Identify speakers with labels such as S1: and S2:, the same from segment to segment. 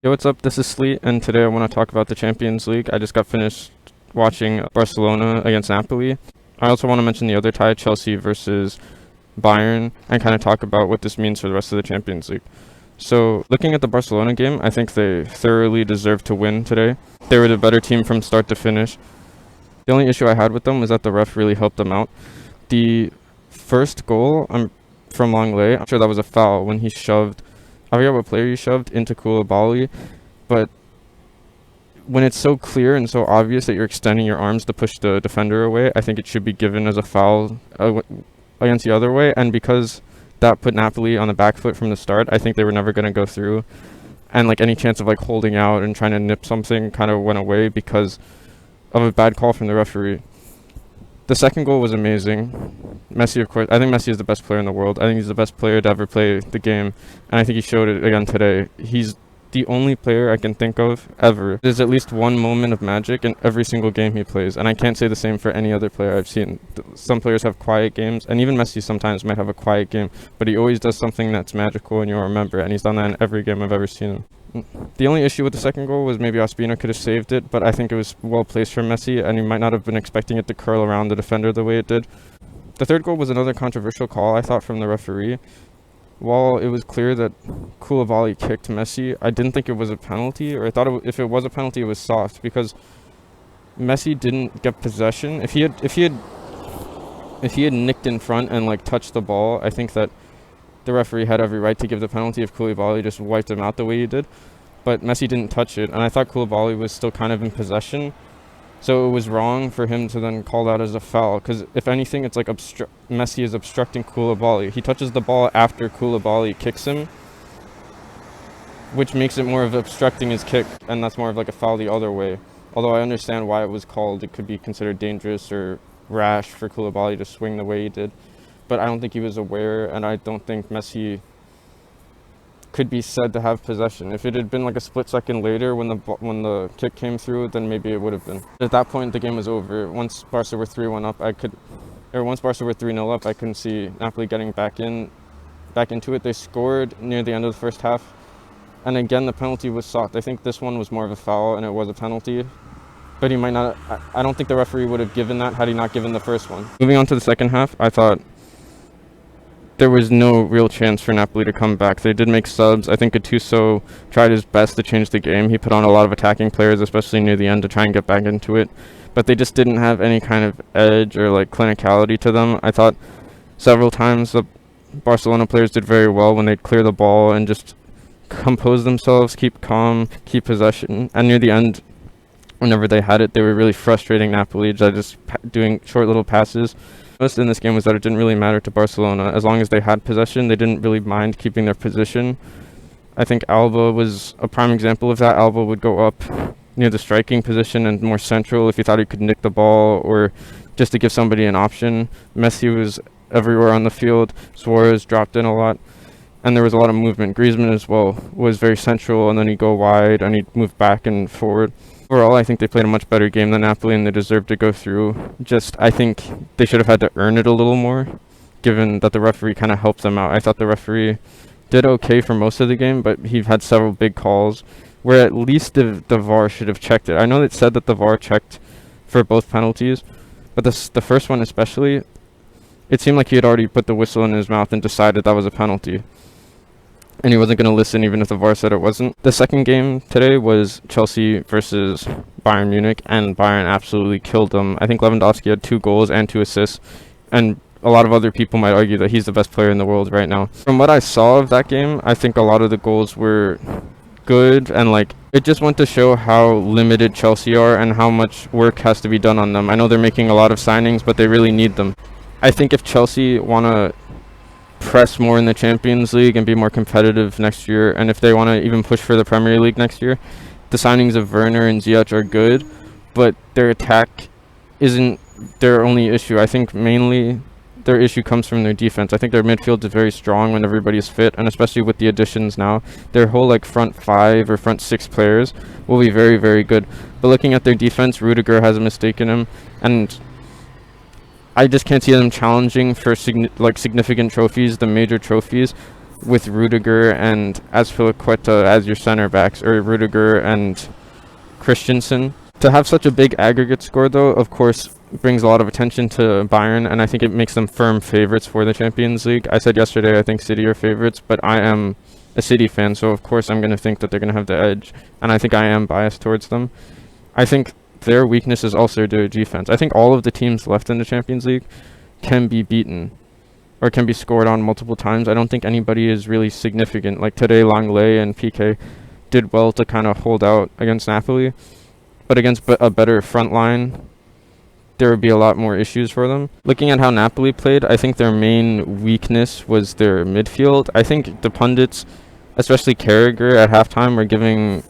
S1: Yo, what's up? This is Sleet, and today I want to talk about the Champions League. I just got finished watching Barcelona against Napoli. I also want to mention the other tie, Chelsea versus Bayern, and kind of talk about what this means for the rest of the Champions League. So, looking at the Barcelona game, I think they thoroughly deserved to win today. They were the better team from start to finish. The only issue I had with them was that the ref really helped them out. The first goal from Longley, I'm sure that was a foul when he shoved, I forget what player he shoved into Koulibaly, but when it's so clear and so obvious that you're extending your arms to push the defender away, I think it should be given as a foul against the other way. And because that put Napoli on the back foot from the start, I think they were never going to go through. And like any chance of like holding out and trying to nip something kind of went away because of a bad call from the referee. The second goal was amazing. Messi, of course, I think Messi is the best player in the world. I think he's the best player to ever play the game, and I think he showed it again today. He's the only player I can think of ever. There's at least one moment of magic in every single game he plays, and I can't say the same for any other player I've seen. Some players have quiet games, and even Messi sometimes might have a quiet game, but he always does something that's magical and you'll remember, and he's done that in every game I've ever seen him. The only issue with the second goal was maybe Ospina could have saved it, but I think it was well placed from Messi, and he might not have been expecting it to curl around the defender the way it did. The third goal was another controversial call, I thought, from the referee. While it was clear that Koulibaly kicked Messi, I didn't think it was a penalty, or I thought if it was a penalty, it was soft, because Messi didn't get possession. If he had nicked in front and like touched the ball, I think that the referee had every right to give the penalty if Koulibaly just wiped him out the way he did. But Messi didn't touch it, and I thought Koulibaly was still kind of in possession. So it was wrong for him to then call that as a foul, because if anything, it's like Messi is obstructing Koulibaly. He touches the ball after Koulibaly kicks him, which makes it more of obstructing his kick, and that's more of like a foul the other way. Although I understand why it was called. It could be considered dangerous or rash for Koulibaly to swing the way he did. But I don't think he was aware, and I don't think Messi could be said to have possession. If it had been like a split second later when the kick came through, then maybe it would have been. At that point, the game was over. Once Barca were 3-1 up, once Barca were 3-0 up, I couldn't see Napoli getting back into it. They scored near the end of the first half, and again the penalty was soft. I think this one was more of a foul, and it was a penalty. But he might not. I don't think the referee would have given that had he not given the first one. Moving on to the second half, I thought there was no real chance for Napoli to come back. They did make subs. I think Gattuso tried his best to change the game. He put on a lot of attacking players, especially near the end, to try and get back into it. But they just didn't have any kind of edge or like clinicality to them. I thought several times the Barcelona players did very well when they'd clear the ball and just compose themselves, keep calm, keep possession. And near the end, whenever they had it, they were really frustrating Napoli, just doing short little passes. Most in this game was that it didn't really matter to Barcelona. As long as they had possession, they didn't really mind keeping their position. I think Alba was a prime example of that. Alba would go up near the striking position and more central if he thought he could nick the ball or just to give somebody an option. Messi was everywhere on the field. Suarez dropped in a lot, and there was a lot of movement. Griezmann as well was very central, and then he'd go wide and he'd move back and forward. Overall, I think they played a much better game than Napoli, and they deserved to go through. I think they should have had to earn it a little more, given that the referee kind of helped them out. I thought the referee did okay for most of the game, but he had several big calls where at least the VAR should have checked it. I know it said that the VAR checked for both penalties, but the first one especially, it seemed like he had already put the whistle in his mouth and decided that was a penalty, and he wasn't going to listen even if the VAR said it wasn't. The second game today was Chelsea versus Bayern Munich, and Bayern absolutely killed them. I think Lewandowski had 2 goals and 2 assists, and a lot of other people might argue that he's the best player in the world right now. From what I saw of that game, I think a lot of the goals were good, and like it just went to show how limited Chelsea are and how much work has to be done on them. I know they're making a lot of signings, but they really need them. I think if Chelsea want to press more in the Champions League and be more competitive next year, and if they want to even push for the Premier League next year, the signings of Werner and Ziyech are good, but their attack isn't their only issue. I think mainly their issue comes from their defense. I think their midfield is very strong when everybody's fit, and especially with the additions now, their whole like front 5 or front 6 players will be very, very good. But looking at their defense, Rudiger has a mistake in him, and I just can't see them challenging for significant trophies, the major trophies, with Rudiger and Azpilicueta as your center backs, or Rudiger and Christensen. To have such a big aggregate score, though, of course, brings a lot of attention to Bayern, and I think it makes them firm favorites for the Champions League. I said yesterday I think City are favorites, but I am a City fan, so of course I'm going to think that they're going to have the edge, and I think I am biased towards them. I think their weakness is also their defense. I think all of the teams left in the Champions League can be beaten, or can be scored on multiple times. I don't think anybody is really significant. Like today, Langley and PK did well to kind of hold out against Napoli, but against a better front line, there would be a lot more issues for them. Looking at how Napoli played, I think their main weakness was their midfield. I think the pundits, especially Carragher at halftime, were giving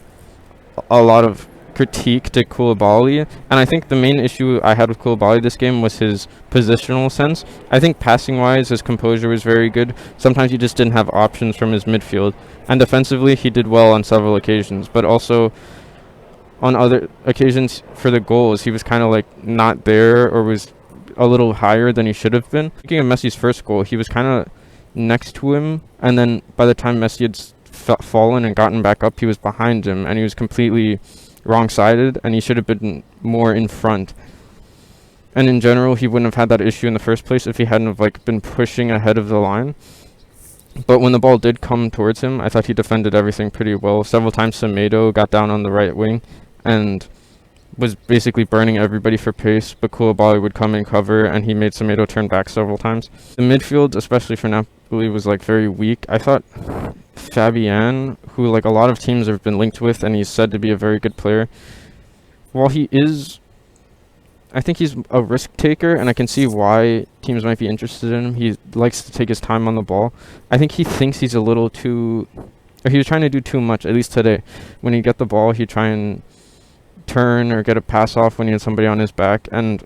S1: a lot of critique to Koulibaly, and I think the main issue I had with Koulibaly this game was his positional sense. I think passing-wise, his composure was very good. Sometimes he just didn't have options from his midfield, and defensively, he did well on several occasions, but also on other occasions for the goals, he was kind of like not there, or was a little higher than he should have been. Speaking of Messi's first goal, he was kind of next to him, and then by the time Messi had fallen and gotten back up, he was behind him, and he was completely wrong-sided, and he should have been more in front. And in general, he wouldn't have had that issue in the first place if he hadn't have been pushing ahead of the line. But when the ball did come towards him, I thought he defended everything pretty well. Several times Semedo got down on the right wing and was basically burning everybody for pace, but Koulibaly would come in cover, and he made Semedo turn back several times. The midfield, especially for Napoli, was very weak. I thought Fabian, who a lot of teams have been linked with, and he's said to be a very good player, while I think he's a risk taker, and I can see why teams might be interested in him. He likes to take his time on the ball. I think he thinks he's a little too, or he was trying to do too much, at least today. When he'd get the ball, he'd try and turn or get a pass off when he had somebody on his back, and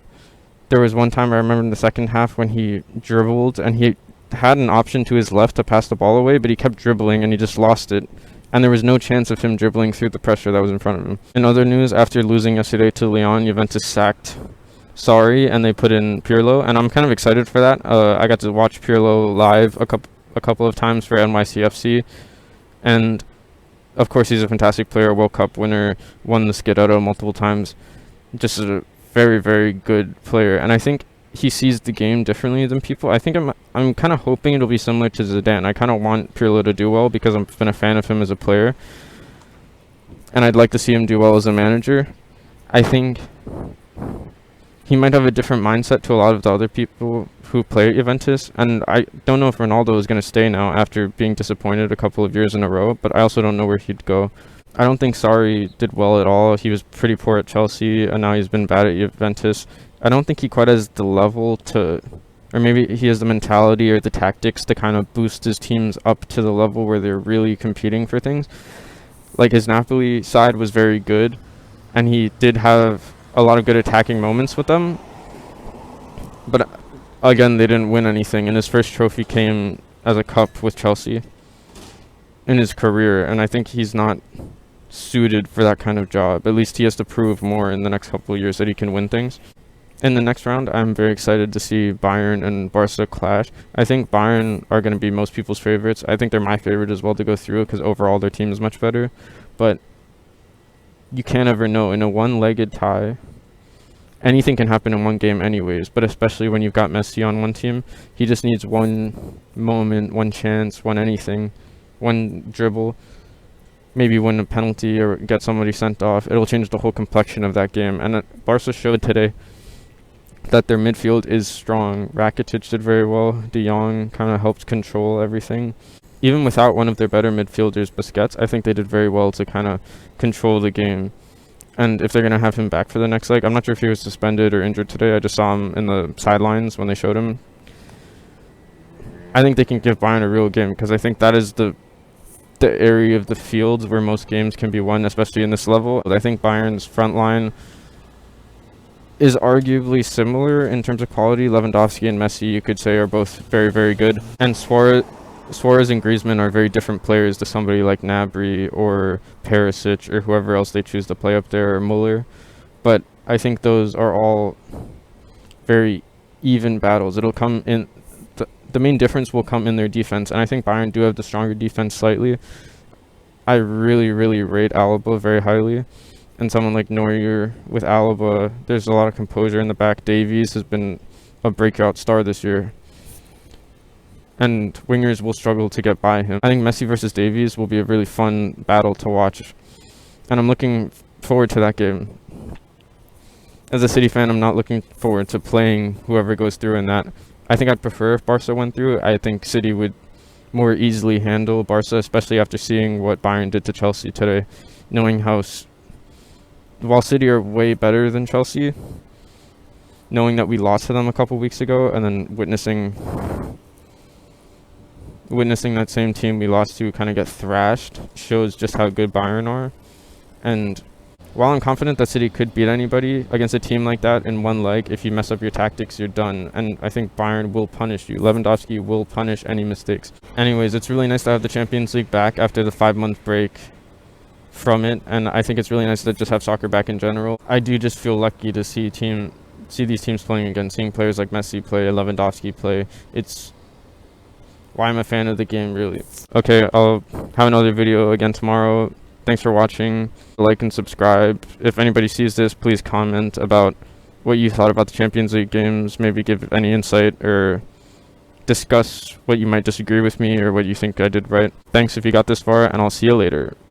S1: there was one time I remember in the second half when he dribbled, and he had an option to his left to pass the ball away, but he kept dribbling and he just lost it, and there was no chance of him dribbling through the pressure that was in front of him. In other news, after losing yesterday to Lyon, Juventus sacked Sarri and they put in Pirlo, and I'm kind of excited for that. I got to watch Pirlo live a couple of times for NYCFC, and of course he's a fantastic player, World Cup winner, won the Scudetto multiple times, just a very, very good player, and I think he sees the game differently than people. I think I'm kind of hoping it'll be similar to Zidane. I kind of want Pirlo to do well because I've been a fan of him as a player, and I'd like to see him do well as a manager. I think he might have a different mindset to a lot of the other people who play at Juventus, and I don't know if Ronaldo is going to stay now after being disappointed a couple of years in a row, but I also don't know where he'd go. I don't think Sarri did well at all. He was pretty poor at Chelsea, and now he's been bad at Juventus. I don't think he quite has the level to, or maybe he has the mentality or the tactics to kind of boost his teams up to the level where they're really competing for things. His Napoli side was very good, and he did have a lot of good attacking moments with them, but again, they didn't win anything, and his first trophy came as a cup with Chelsea in his career, and I think he's not suited for that kind of job. At least he has to prove more in the next couple of years that he can win things. In the next round, I'm very excited to see Bayern and Barca clash. I think Bayern are going to be most people's favorites. I think they're my favorite as well to go through because overall their team is much better, but you can't ever know. In a one-legged tie, anything can happen in one game anyways, but especially when you've got Messi on one team, he just needs one moment, one chance, one anything, one dribble, maybe win a penalty or get somebody sent off. It'll change the whole complexion of that game, and Barca showed today that their midfield is strong. Rakitic did very well. De Jong kind of helped control everything. Even without one of their better midfielders, Busquets, I think they did very well to kind of control the game. And if they're going to have him back for the next leg, I'm not sure if he was suspended or injured today. I just saw him in the sidelines when they showed him. I think they can give Bayern a real game because I think that is the area of the fields where most games can be won, especially in this level. I think Bayern's front line is arguably similar in terms of quality. Lewandowski and Messi, you could say, are both very, very good. And Suarez and Griezmann are very different players to somebody like Gnabry or Perisic or whoever else they choose to play up there, or Muller. But I think those are all very even battles. It'll come in the main difference will come in their defense, and I think Bayern do have the stronger defense slightly. I really, really rate Alaba very highly. And someone like Neuer with Alaba, there's a lot of composure in the back. Davies has been a breakout star this year. And wingers will struggle to get by him. I think Messi versus Davies will be a really fun battle to watch. And I'm looking forward to that game. As a City fan, I'm not looking forward to playing whoever goes through in that. I think I'd prefer if Barca went through. I think City would more easily handle Barca, especially after seeing what Bayern did to Chelsea today. Knowing how... while City are way better than Chelsea, knowing that we lost to them a couple weeks ago and then witnessing that same team we lost to kind of get thrashed shows just how good Bayern are. And while I'm confident that City could beat anybody against a team like that in one leg, if you mess up your tactics, you're done. And I think Bayern will punish you. Lewandowski will punish any mistakes. Anyways, it's really nice to have the Champions League back after the 5-month break from it, and I think it's really nice to just have soccer back in general. I do just feel lucky to see these teams playing again, seeing players like Messi play, Lewandowski play. It's why I'm a fan of the game, really. Okay, I'll have another video again tomorrow. Thanks for watching. Like and subscribe. If anybody sees this, please comment about what you thought about the Champions League games, maybe give any insight or discuss what you might disagree with me or what you think I did right. Thanks if you got this far, and I'll see you later.